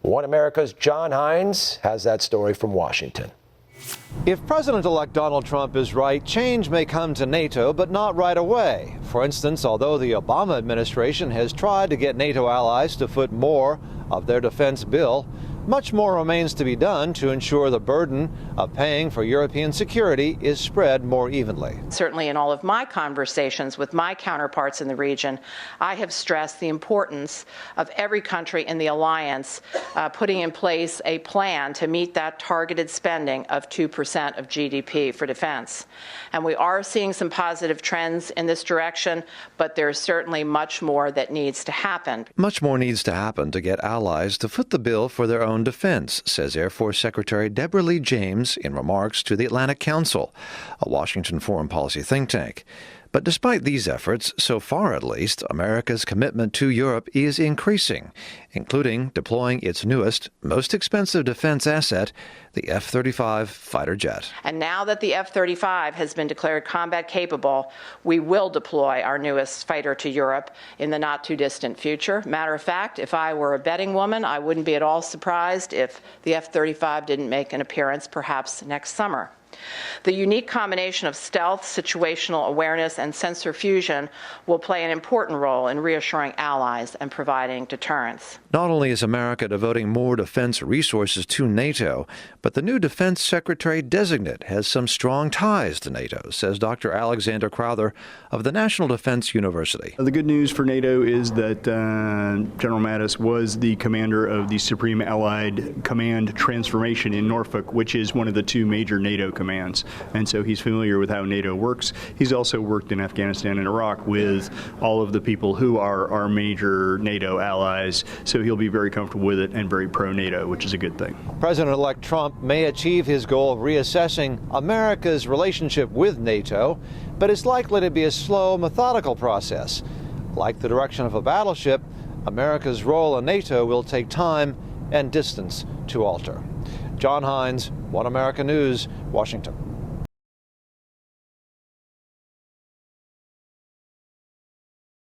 One America's John Hines has that story from Washington. If President-elect Donald Trump is right, change may come to NATO, but not right away. For instance, although the Obama administration has tried to get NATO allies to foot more of their defense bill, much more remains to be done to ensure the burden of paying for European security is spread more evenly. Certainly in all of my conversations with my counterparts in the region, I have stressed the importance of every country in the alliance putting in place a plan to meet that targeted spending of 2% of GDP for defense. And we are seeing some positive trends in this direction, but there's certainly much more that needs to happen. Much more needs to happen to get allies to foot the bill for their own defense, says Air Force Secretary Deborah Lee James in remarks to the Atlantic Council, a Washington foreign policy think tank. But despite these efforts, so far at least, America's commitment to Europe is increasing, including deploying its newest, most expensive defense asset, the F-35 fighter jet. And now that the F-35 has been declared combat capable, we will deploy our newest fighter to Europe in the not-too-distant future. Matter of fact, if I were a betting woman, I wouldn't be at all surprised if the F-35 didn't make an appearance perhaps next summer. The unique combination of stealth, situational awareness, and sensor fusion will play an important role in reassuring allies and providing deterrence. Not only is America devoting more defense resources to NATO, but the new defense secretary-designate has some strong ties to NATO, says Dr. Alexander Crowther of the National Defense University. The good news for NATO is that General Mattis was the commander of the Supreme Allied Command Transformation in Norfolk, which is one of the two major NATO commands. And so he's familiar with how NATO works. He's also worked in Afghanistan and Iraq with all of the people who are our major NATO allies. So he'll be very comfortable with it and very pro-NATO, which is a good thing. President-elect Trump may achieve his goal of reassessing America's relationship with NATO, but it's likely to be a slow, methodical process. Like the direction of a battleship, America's role in NATO will take time and distance to alter. John Hines, One America News, Washington.